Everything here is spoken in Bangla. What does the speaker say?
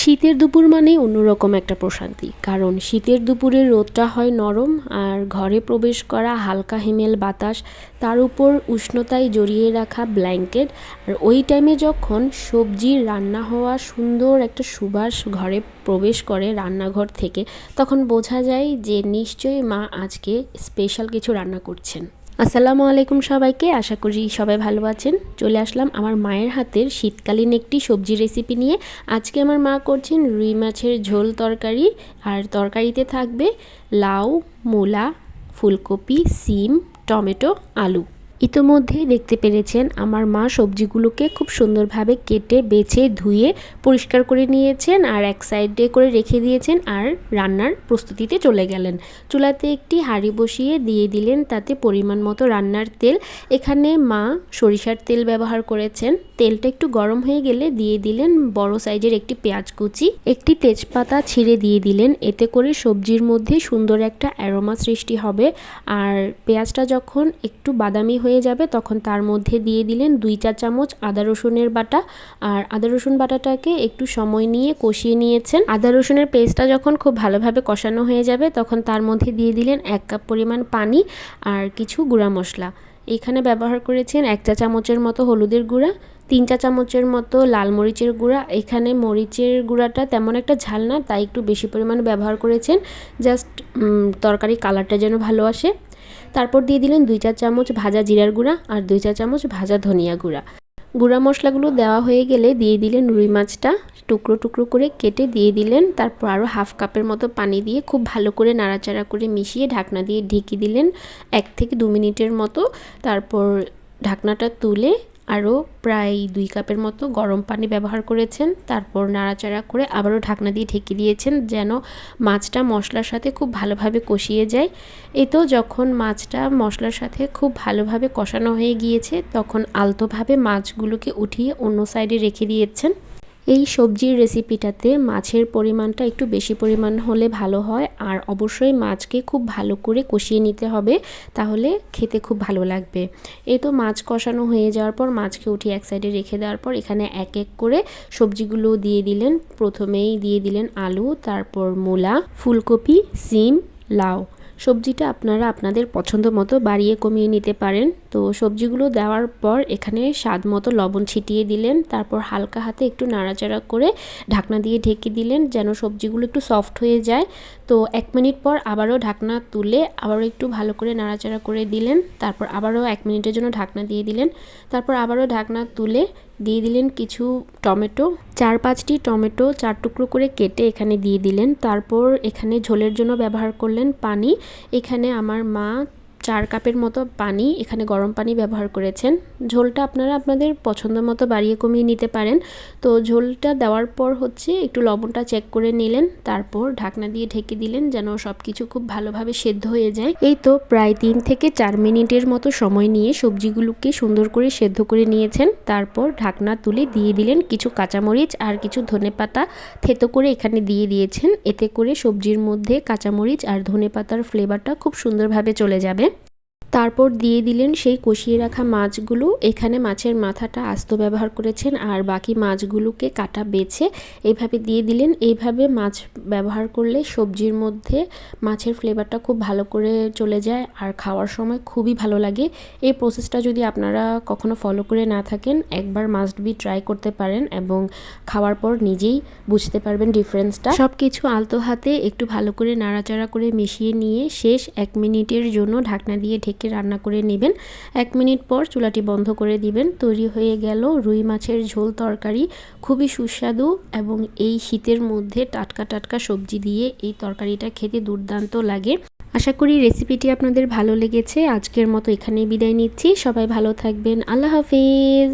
শীতের দুপুর মানেই অন্যরকম একটা প্রশান্তি, কারণ শীতের দুপুরে রোদটা হয় নরম আর ঘরে প্রবেশ করা হালকা হিমেল বাতাস, তার উপর উষ্ণতায় জড়িয়ে রাখা ব্ল্যাঙ্কেট। আর ওই টাইমে যখন সবজির রান্না হওয়া সুন্দর একটা সুবাস ঘরে প্রবেশ করে রান্নাঘর থেকে, তখন বোঝা যায় যে নিশ্চয়ই মা আজকে স্পেশাল কিছু রান্না করছেন। আসসালামু আলাইকুম সবাইকে, আশা করি সবাই ভালো আছেন। চলে আসলাম আমার মায়ের হাতের শীতকালীন একটি সবজি রেসিপি নিয়ে। আজকে আমার মা করছেন রুই মাছের ঝোল তরকারি, আর তরকারিতে থাকবে লাউ, মূলা, ফুলকপি, সিম, টমেটো, আলু। ইতোমধ্যেই দেখতে পেরেছেন আমার মা সবজিগুলোকে খুব সুন্দরভাবে কেটে বেছে ধুয়ে পরিষ্কার করে নিয়েছেন আর এক সাইডে করে রেখে দিয়েছেন, আর রান্নার প্রস্তুতিতে চলে গেলেন। চুলাতে একটি হাঁড়ি বসিয়ে দিয়ে দিলেন তাতে পরিমাণ মতো রান্নার তেল। এখানে মা সরিষার তেল ব্যবহার করেছেন। তেলটা একটু গরম হয়ে গেলে দিয়ে দিলেন বড় সাইজের একটি পেঁয়াজ কুচি, একটি তেজপাতা ছিঁড়ে দিয়ে দিলেন। এতে করে সবজির মধ্যে সুন্দর একটা অ্যারোমা সৃষ্টি হবে। আর পেঁয়াজটা যখন একটু বাদামি হয়ে যাবে তখন তার মধ্যে দিয়ে দিলেন 2 চা চামচ আদা রসুনের বাটা। আর আদা রসুন বাটাটাকে একটু সময় নিয়ে কষিয়ে নিয়েছেন। আদা রসুনের পেস্টটা যখন খুব ভালোভাবে কষানো হয়ে যাবে তখন তার মধ্যে দিয়ে দিলেন 1 কাপ পরিমাণ পানি আর কিছু গুঁড়া মশলা। এখানে ব্যবহার করেছেন 1 চা চামচের মতো হলুদের গুঁড়া, 3 চা চামচের মতো লাল মরিচের গুঁড়া। এখানে মরিচের গুঁড়াটা তেমন একটা ঝাল না, তাই একটু বেশি পরিমাণে ব্যবহার করেছেন, জাস্ট তরকারি কালারটা যেন ভালো আসে। তারপর দিয়ে দিলেন 2 চা চামচ ভাজা জিরার গুঁড়া আর 2 চা চামচ ভাজা ধনিয়া গুঁড়া। গুঁড়া মশলাগুলো দেওয়া হয়ে গেলে দিয়ে দিলেন রুই মাছটা টুকরো টুকরো করে কেটে দিয়ে দিলেন। তারপর আরও 1/2 কাপের মতো পানি দিয়ে খুব ভালো করে নাড়াচাড়া করে মিশিয়ে ঢাকনা দিয়ে ঢেকে দিলেন 1 থেকে 2 মিনিটের মতো। তারপর ঢাকনাটা তুলে আরও প্রায় 2 কাপের মতো গরম পানি ব্যবহার করেছেন। তারপর নাড়াচাড়া করে আবারও ঢাকনা দিয়ে ঢেকে দিয়েছেন যেন মাছটা মশলার সাথে খুব ভালোভাবে কষিয়ে যায়। এই তো যখন মাছটা মশলার সাথে খুব ভালোভাবে কষানো হয়ে গিয়েছে তখন আলতোভাবে মাছগুলোকে উঠিয়ে অন্য সাইডে রেখে দিয়েছেন। এই সবজির রেসিপিটাতে মাছের পরিমাণটা একটু বেশি পরিমাণ হলে ভালো হয়, আর অবশ্যই মাছকে খুব ভালো করে কষিয়ে নিতে হবে, তাহলে খেতে খুব ভালো লাগবে। এই তো মাছ কষানো হয়ে যাওয়ার পর মাছকে উঠিয়ে এক সাইডে রেখে দেওয়ার পর এখানে এক এক করে সবজিগুলো দিয়ে দিলেন। প্রথমেই দিয়ে দিলেন আলু, তারপর মূলা, ফুলকপি, সিম, লাউ। সবজিটা আপনারা আপনাদের পছন্দ মতো বাড়িয়ে কমিয়ে নিতে পারেন। তো সবজিগুলো দেওয়ার পর এখানে স্বাদ মতো লবণ ছিটিয়ে দিলেন। তারপর হালকা হাতে একটু নাড়াচাড়া করে ঢাকনা দিয়ে ঢেকে দিলেন যেন সবজিগুলো একটু সফট হয়ে যায়। তো 1 মিনিট পর আবারও ঢাকনা তুলে আবারও একটু ভালো করে নাড়াচাড়া করে দিলেন। তারপর আবারও 1 মিনিটের জন্য ঢাকনা দিয়ে দিলেন। তারপর আবারও ঢাকনা তুলে দিয়ে দিলেন কিছু টমেটো, 4-5টি টমেটো 4 টুকরো করে কেটে এখানে দিয়ে দিলেন। তারপর এখানে ঝোলের জন্য ব্যবহার করলেন পানি। এখানে আমার মা 4 কাপের মতো পানি, এখানে গরম পানি ব্যবহার করেছেন। ঝোলটা আপনারা আপনাদের পছন্দ মতো বাড়িয়ে কমিয়ে নিতে পারেন। তো ঝোলটা দেওয়ার পর হচ্ছে একটু লবণটা চেক করে নিলেন। তারপর ঢাকনা দিয়ে ঢেকে দিলেন যেন সব কিছু খুব ভালোভাবে সেদ্ধ হয়ে যায়। এই তো প্রায় 3 থেকে 4 মিনিটের মতো সময় নিয়ে সবজিগুলোকে সুন্দর করে সেদ্ধ করে নিয়েছেন। তারপর ঢাকনা তুলে দিয়ে দিলেন কিছু কাঁচামরিচ আর কিছু ধনেপাতা থেতো করে এখানে দিয়ে দিয়েছেন। এতে করে সবজির মধ্যে কাঁচামরিচ আর ধনেপাতার ফ্লেভারটা খুব সুন্দরভাবে চলে যাবে। তারপর দিয়ে দিলেন সেই কষিয়ে রাখা মাছগুলো। এখানে মাছের মাথাটা আস্ত ব্যবহার করেছেন আর বাকি মাছগুলোকে কাটা বেছে এইভাবে দিয়ে দিলেন। এইভাবে মাছ ব্যবহার করলে সবজির মধ্যে মাছের ফ্লেভারটা খুব ভালো করে চলে যায় আর খাওয়ার সময় খুবই ভালো লাগে। এই প্রসেসটা যদি আপনারা কখনো ফলো করে না থাকেন, একবার মাস্ট বি ট্রাই করতে পারেন এবং খাওয়ার পর নিজেই বুঝতে পারবেন ডিফারেন্সটা। সব কিছু আলতো হাতে একটু ভালো করে নাড়াচাড়া করে মিশিয়ে নিয়ে শেষ 1 মিনিটের জন্য ঢাকনা দিয়ে ঢেকে রান্না করে নেবেন। 1 মিনিট পর চুলাটি বন্ধ করে দিবেন। তৈরি হয়ে গেল রুই মাছের ঝোল তরকারি। খুবই সুস্বাদু এবং এই শীতের মধ্যে টাটকা টাটকা সবজি দিয়ে এই তরকারিটা খেতে দুর্দান্ত লাগে। আশা করি রেসিপিটি আপনাদের ভালো লেগেছে। আজকের মতো এখানেই বিদায় নিচ্ছি। সবাই ভালো থাকবেন। আল্লাহ হাফেজ।